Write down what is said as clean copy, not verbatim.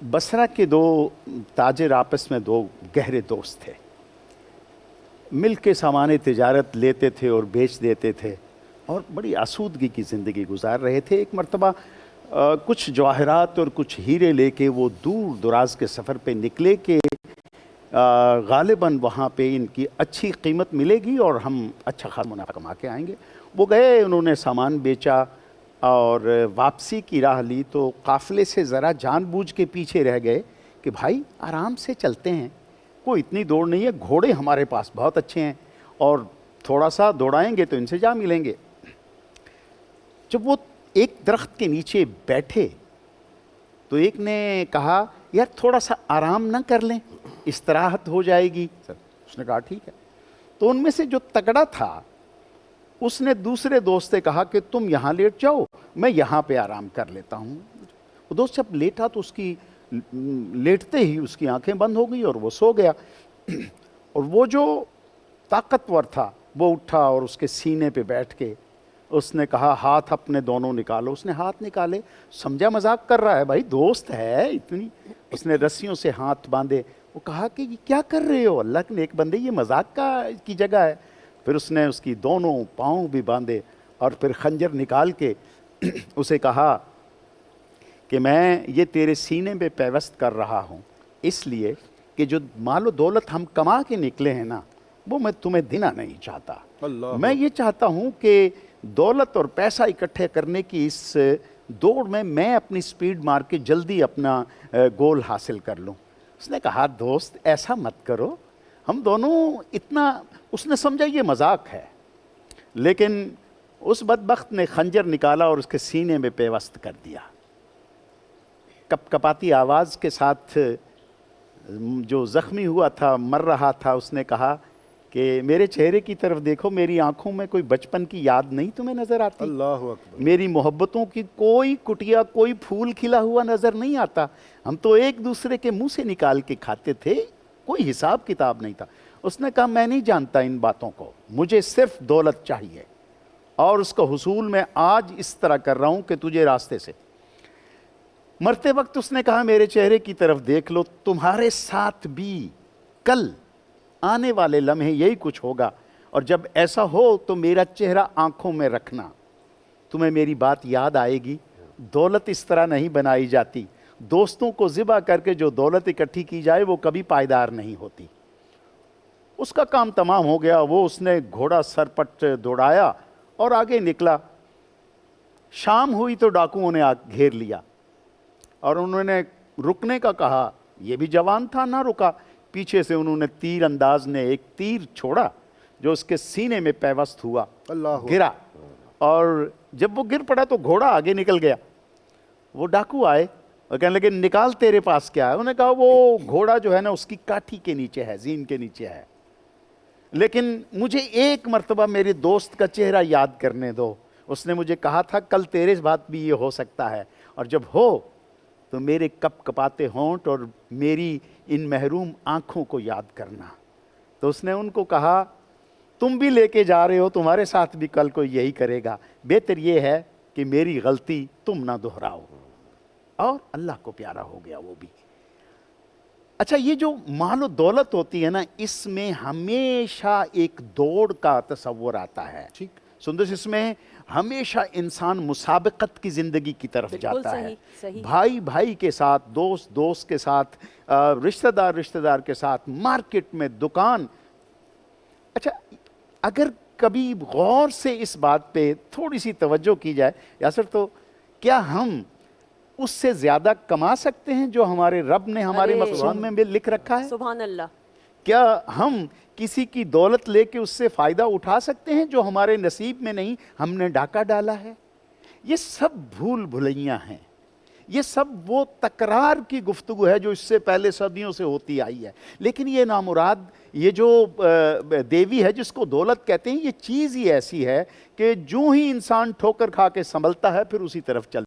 बसरा के दो ताजिर आपस में दो गहरे दोस्त थे। मिल के सामान तिजारत लेते थे और बेच देते थे और बड़ी आसूदगी की ज़िंदगी गुजार रहे थे। एक मर्तबा कुछ जवाहरात और कुछ हीरे लेके वो दूर दराज के सफ़र पे निकले कि गालिबन वहाँ पे इनकी अच्छी कीमत मिलेगी और हम अच्छा खासा मुनाफा कमा के आएंगे। वो गए, उन्होंने सामान बेचा और वापसी की राह ली तो काफ़िले से ज़रा जानबूझ के पीछे रह गए कि भाई आराम से चलते हैं, कोई इतनी दौड़ नहीं है, घोड़े हमारे पास बहुत अच्छे हैं और थोड़ा सा दौड़ाएंगे तो इनसे जा मिलेंगे। जब वो एक दरख्त के नीचे बैठे तो एक ने कहा, यार थोड़ा सा आराम ना कर लें, इस्तराहत हो जाएगी। उसने कहा ठीक है। तो उनमें से जो तगड़ा था उसने दूसरे दोस्त से कहा कि तुम यहाँ लेट जाओ, मैं यहाँ पे आराम कर लेता हूँ। वो दोस्त जब लेटा तो उसकी लेटते ही उसकी आंखें बंद हो गई और वो सो गया। और वो जो ताकतवर था वो उठा और उसके सीने पे बैठ के उसने कहा, हाथ अपने दोनों निकालो। उसने हाथ निकाले, समझा मजाक कर रहा है, भाई दोस्त है इतनी। उसने रस्सियों से हाथ बांधे। वो कहा कि ये क्या कर रहे हो, अल्लाह के नेक बंदे, ये मजाक की जगह है। फिर उसने उसकी दोनों पाँव भी बांधे और फिर खंजर निकाल के उसे कहा कि मैं ये तेरे सीने पे पैवस्त कर रहा हूँ इसलिए कि जो मालो दौलत हम कमा के निकले हैं ना, वो मैं तुम्हें देना नहीं चाहता। मैं ये चाहता हूँ कि दौलत और पैसा इकट्ठे करने की इस दौड़ में मैं अपनी स्पीड मार के जल्दी अपना गोल हासिल कर लूँ। उसने कहा, दोस्त ऐसा मत करो, हम दोनों इतना। उसने समझा ये मजाक है, लेकिन उस बदबख्त ने खंजर निकाला और उसके सीने में पेवस्त कर दिया। कपकपाती आवाज़ के साथ जो ज़ख्मी हुआ था, मर रहा था, उसने कहा कि मेरे चेहरे की तरफ देखो, मेरी आंखों में कोई बचपन की याद नहीं तुम्हें नज़र आती? अल्लाह अकबर। मेरी मोहब्बतों की कोई कुटिया, कोई फूल खिला हुआ नज़र नहीं आता? हम तो एक दूसरे के मुंह से निकाल के खाते थे, कोई हिसाब किताब नहीं था। उसने कहा, मैं नहीं जानता इन बातों को, मुझे सिर्फ दौलत चाहिए और उसका हुसूल मैं आज इस तरह कर रहा हूँ कि तुझे रास्ते से। मरते वक्त उसने कहा, मेरे चेहरे की तरफ देख लो, तुम्हारे साथ भी कल आने वाले लम्हे यही कुछ होगा और जब ऐसा हो तो मेरा चेहरा आंखों में रखना, तुम्हें मेरी बात याद आएगी। दौलत इस तरह नहीं बनाई जाती, दोस्तों को ज़िबा करके जो दौलत इकट्ठी की जाए वो कभी पायदार नहीं होती। उसका काम तमाम हो गया, वो उसने घोड़ा सरपट दौड़ाया और आगे निकला। शाम हुई तो डाकुओं ने घेर लिया और उन्होंने रुकने का कहा, ये भी जवान था, ना रुका। पीछे से उन्होंने तीर अंदाज ने एक तीर छोड़ा जो उसके सीने में पैवस्त हुआ, गिरा और जब वो गिर पड़ा तो घोड़ा आगे निकल गया। वो डाकू आए और कहने लगे, निकाल तेरे पास क्या है? उन्होंने कहा, वो घोड़ा जो है ना उसकी काठी के नीचे है, जीन के नीचे है, लेकिन मुझे एक मर्तबा मेरे दोस्त का चेहरा याद करने दो। उसने मुझे कहा था कल तेरे बात भी ये हो सकता है और जब हो तो मेरे कपकपाते होंठ और मेरी इन महरूम आँखों को याद करना। तो उसने उनको कहा, तुम भी लेके जा रहे हो, तुम्हारे साथ भी कल को यही करेगा, बेहतर ये है कि मेरी गलती तुम ना दोहराओ। और अल्लाह को प्यारा हो गया वो भी। अच्छा, ये जो मालो दौलत होती है ना, इसमें हमेशा एक दौड़ का तस्वर आता है। ठीक सुंदर, इसमें हमेशा इंसान मुसाबकत की ज़िंदगी की तरफ जाता है। सही। भाई भाई के साथ, दोस्त दोस्त के साथ, रिश्तेदार रिश्तेदार के साथ, मार्केट में, दुकान। अच्छा, अगर कभी गौर से इस बात पे थोड़ी सी तवज्जो की जाए यासर, तो क्या हम उससे ज़्यादा कमा सकते हैं जो हमारे रब ने हमारे मक़सूद में भी लिख रखा है? सुभान अल्लाह। क्या हम किसी की दौलत लेके उससे फ़ायदा उठा सकते हैं जो हमारे नसीब में नहीं, हमने डाका डाला है? ये सब भूल भुलैयाँ हैं, ये सब वो तकरार की गुफ्तगू है जो इससे पहले सदियों से होती आई है। लेकिन ये नामुराद, ये जो देवी है जिसको दौलत कहते हैं, ये चीज़ ही ऐसी है कि जो ही इंसान ठोकर खा के संभलता है फिर उसी तरफ चल